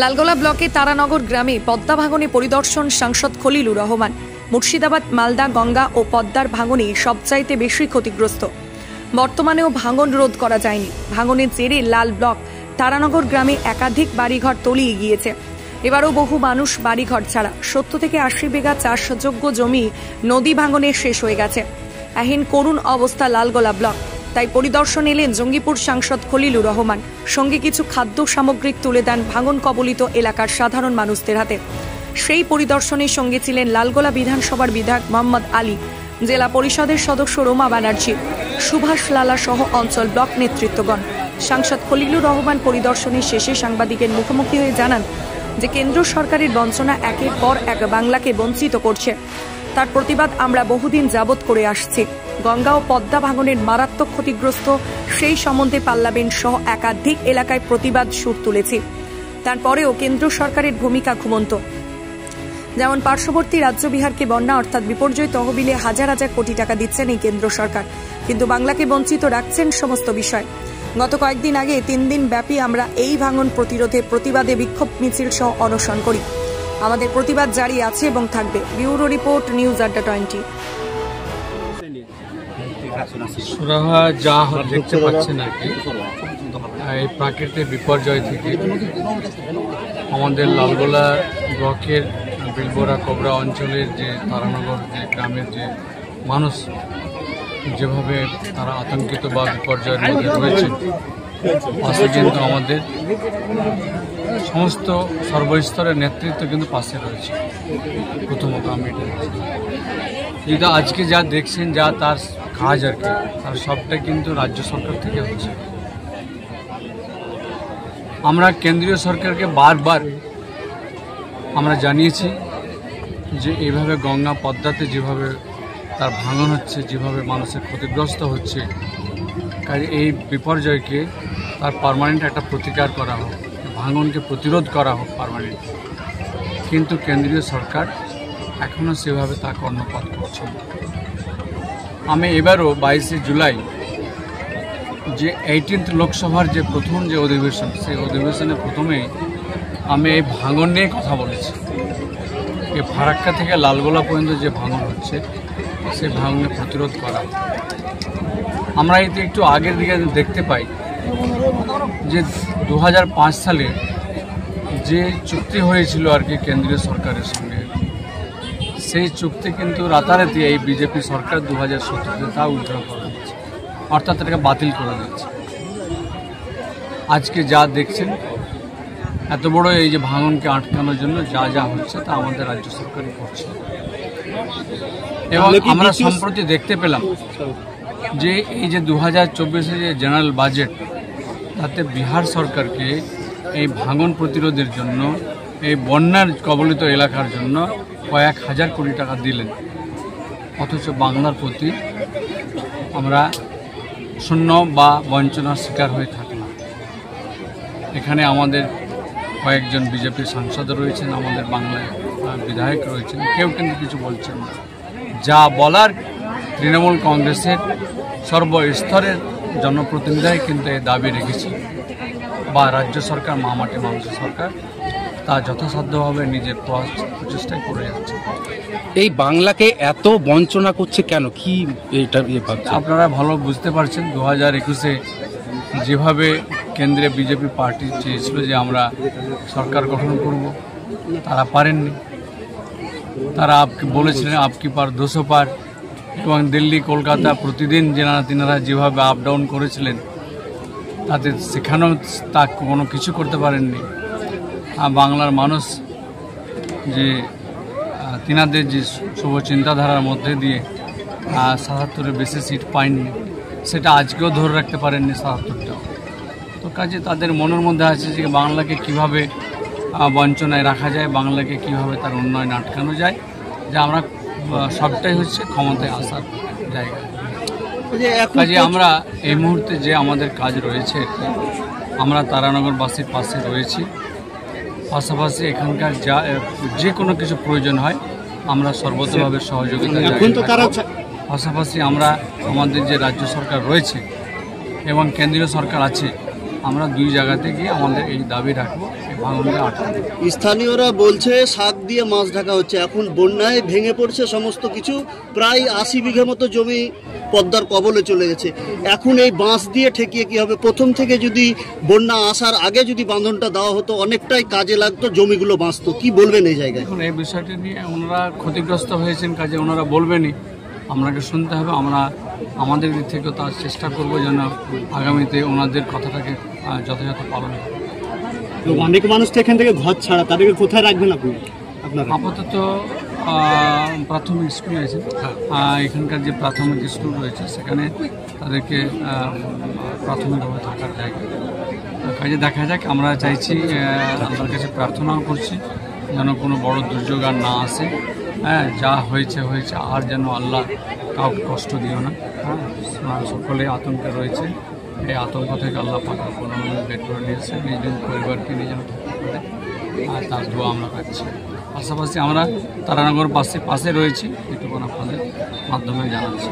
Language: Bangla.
লালগোলা ব্লকে তারানগর গ্রামে পদ্মা ভাঙনে পরিদর্শন সাংসদ খলিলুর রহমান। মুর্শিদাবাদ, মালদা, গঙ্গা ও পদ্মার ভাঙনে সবচাইতে বেশি ক্ষতিগ্রস্ত। বর্তমানেও ভাঙন রোধ করা যায়নি। ভাঙনের জেরে লাল ব্লক তারানগর গ্রামে একাধিক বাড়িঘর তলিয়ে গিয়েছে। এবারও বহু মানুষ বাড়িঘর ছাড়া। 70 থেকে 80 বিঘা চাষযোগ্য জমি নদী ভাঙনে শেষ হয়ে গেছে। এহেন করুণ অবস্থা লালগোলা ব্লক। তাই পরিদর্শন এলেন জঙ্গিপুর সাংসদ খলিলুর রহমান। সঙ্গে কিছু খাদ্য সামগ্রী তুলে দেন ভাঙন কবলিত এলাকার সাধারণ মানুষদের হাতে। সেই পরিদর্শনের সঙ্গে ছিলেন লালগোলা বিধানসভার বিধায়ক মোহাম্মদ আলী, জেলা পরিষদের সদস্য রোমা ব্যানার্জি, সুভাষ লালা সহ অঞ্চল ব্লক নেতৃত্বগণ। সাংসদ খলিলুর রহমান পরিদর্শনের শেষে সাংবাদিকের মুখোমুখি হয়ে জানান যে কেন্দ্র সরকারের বঞ্চনা একের পর এক বাংলাকে বঞ্চিত করছে। তার প্রতিবাদ আমরা বহুদিন যাবৎ করে আসছি। গঙ্গা ও পদ্মা ভাঙনের মারাত্মক ক্ষতিগ্রস্ত সেই সম্বন্ধে পাল্লাবেন সহ একাধিক এলাকায় প্রতিবাদ সুর তুলেছি। তারপরেও কেন্দ্র সরকারের ভূমিকা ঘুমন্ত। যেমন পার্শ্ববর্তী রাজ্য বিহারকে বন্যা অর্থাৎ বিপর্যয় তহবিলে হাজার হাজার কোটি টাকা দিচ্ছেন এই কেন্দ্র সরকার, কিন্তু বাংলাকে বঞ্চিত রাখছেন সমস্ত বিষয়। গত কয়েকদিন আগে 3 দিন ব্যাপী আমরা এই ভাঙন প্রতিরোধে প্রতিবাদে বিক্ষোভ মিছিল সহ অনশন করি। আমাদের প্রতিবাদ জারি আছে এবং থাকবে। ব্যুরো রিপোর্ট, নিউজ আড্ডা 20। সুরাহা যা দেখতে পাচ্ছেন আর কি, এই প্রাকৃতিক বিপর্যয় থেকে আমাদের লালগোলা ব্লকের বিলবোরা কোবরা অঞ্চলের যে তারানগর যে গ্রামের যে মানুষ যেভাবে তারা আতঙ্কিত বা বিপর্যয়ের মধ্যে রয়েছে, পাশে কিন্তু আমাদের সমস্ত সর্বস্তরের নেতৃত্ব কিন্তু পাশে রয়েছে। প্রথমত আমি যেটা আজকে যা দেখছেন, যা তার কাজ আর কি, তার সবটা কিন্তু রাজ্য সরকার থেকে হচ্ছে। আমরা কেন্দ্রীয় সরকারকে বারবার আমরা জানিয়েছি যে এইভাবে গঙ্গা পদ্মাতে যেভাবে তার ভাঙন হচ্ছে, যেভাবে মানুষের ক্ষতিগ্রস্ত হচ্ছে, কাজে এই বিপর্যয়কে তার পার্মানেন্ট একটা প্রতিকার করা হোক, ভাঙনকে প্রতিরোধ করা হোক পার্মানেন্ট। কিন্তু কেন্দ্রীয় সরকার এখনও সেভাবে তা কর্ণপাত করছে না। আমি এবারও 22শে জুলাই যে 18th লোকসভার যে প্রথম যে অধিবেশন, সেই অধিবেশনে প্রথমেই আমি এই ভাঙন নিয়ে কথা বলেছি। এই ফারাক্কা থেকে লালগোলা পর্যন্ত যে ভাঙন হচ্ছে, সেই ভাঙনে প্রতিরোধ করা। আমরা এতে একটু আগের দিকে দেখতে পাই যে 2005 সালে যে চুক্তি হয়েছিল আর কি কেন্দ্রীয় সরকারের সঙ্গে, সেই চুক্তি কিন্তু রাতারাতি এই বিজেপি সরকার 2017-তে তা উদ্ধার করে দিচ্ছে, অর্থাৎ এটাকে বাতিল করে দিচ্ছে। আজকে যা দেখছেন, এত বড় এই যে ভাঙনকে আটকানোর জন্য যা যা হচ্ছে তা আমাদের রাজ্য সরকারই করছে। এবং আমরা সম্প্রতি দেখতে পেলাম যে এই যে 2024-এর যে জেনারেল বাজেট, তাতে বিহার সরকারকে এই ভাঙন প্রতিরোধের জন্য, এই বন্যার কবলিত এলাকার জন্য কয়েক হাজার কোটি টাকা দিলেন। অথচ বাংলার প্রতি আমরা শূন্য বা বঞ্চনার শিকার হয়ে থাকলাম। এখানে আমাদের কয়েকজন বিজেপির সাংসদ রয়েছেন, আমাদের বাংলায় বিধায়ক রয়েছেন, কেউ কিন্তু কিছু বলছেন না। যা বলার তৃণমূল কংগ্রেসের সর্বস্তরের জনপ্রতিনিধিরাই কিন্তু এই দাবি রেখেছে, বা রাজ্য সরকার, মামাটি মানুষের সরকার তা যথাসাধ্যভাবে নিজের প্রচেষ্টায় করে যাচ্ছে। এই বাংলাকে এত বঞ্চনা করছে কেন, কি এইটা আপনারা ভালো বুঝতে পারছেন। 2021-এ যেভাবে কেন্দ্রে বিজেপি পার্টি চেয়েছিল যে আমরা সরকার গঠন করব, তারা পারেননি। তারা বলেছিলেন আপকি পার 200 পার, এবং দিল্লি কলকাতা প্রতিদিন তিনারা যেভাবে আপ ডাউন করেছিলেন, তাতে সেখানেও তা কোনো কিছু করতে পারেননি। বাংলার মানুষ যে তিনাদের যে শুভ চিন্তাধারার মধ্যে দিয়ে 77-এর বেশি সিট পায়নি, সেটা আজকেও ধরে রাখতে পারেননি 77টা। তো কাজে তাদের মনের মধ্যে আছে যে বাংলাকে কিভাবে বঞ্চনায় রাখা যায়, বাংলাকে কিভাবে তার উন্নয়ন আটকানো যায়, যে আমরা সবটাই হচ্ছে ক্ষমতায় আসার জায়গা। কাজে আমরা এই মুহূর্তে যে আমাদের কাজ রয়েছে, আমরা তারানগরবাসীর পাশে রয়েছি। পাশাপাশি এখানকার যে কোনো কিছু প্রয়োজন হয় আমরা সর্বতভাবে সহযোগিতা চাই। পাশাপাশি আমরা আমাদের যে রাজ্য সরকার রয়েছে এবং কেন্দ্রীয় সরকার আছে, আমরা দুই জায়গাতে গিয়ে আমাদের এই দাবি রাখবো, এই ভাঙনকে আটকাবো। স্থানীয়রা বলছে শাক দিয়ে মাছ ঢাকা হচ্ছে, এখন বন্যায় ভেঙে পড়ছে সমস্ত কিছু, প্রায় 80 বিঘা মতো জমি পদ্মার কবলে চলে গেছে। এখন এই বাঁশ দিয়ে ঠেকিয়ে কি হবে? প্রথম থেকে যদি বন্যা আসার আগে যদি বাঁধনটা দেওয়া হতো অনেকটাই কাজে লাগতো, জমিগুলো বাঁচতো। কি বলবেন এই জায়গায়? এখন এই বিষয়টি নিয়ে ওনারা ক্ষতিগ্রস্ত হয়েছেন, কাজে ওনারা বলবেনই, আপনাকে শুনতে হবে। আমরা আমাদের দিক থেকে তার চেষ্টা করব যেন আগামীতে ওনাদের কথাটাকে যথাযথ পালন করে। অনেক মানুষ তো এখান থেকে ঘর ছাড়া, তাদেরকে কোথায় রাখবেন আপনি? আপাতত প্রাথমিক স্কুল আছে, এখানকার যে প্রাথমিক স্কুল রয়েছে সেখানে তাদেরকে প্রাথমিকভাবে থাকার জায়গা কাজে দেখা যাক। আমরা চাইছি, আল্লাহর কাছে প্রার্থনাও করছি যেন কোনো বড় দুর্যোগ আর না আসে। হ্যাঁ, যা হয়েছে হয়েছে, আর যেন আল্লাহ কাউকে কষ্ট দিও না। হ্যাঁ, সকলে আতঙ্কে রয়েছে, এই আতঙ্ক থেকে আল্লাহ পাক কোনো বের করে নিয়েছে, নিজের পরিবারকে নিজের থাকতে পারে, আর তার দোয়া আমরা পাচ্ছি। পাশাপাশি আমরা তারানগর পাশে রয়েছি, এটুকু আপনাদের মাধ্যমে জানাচ্ছি।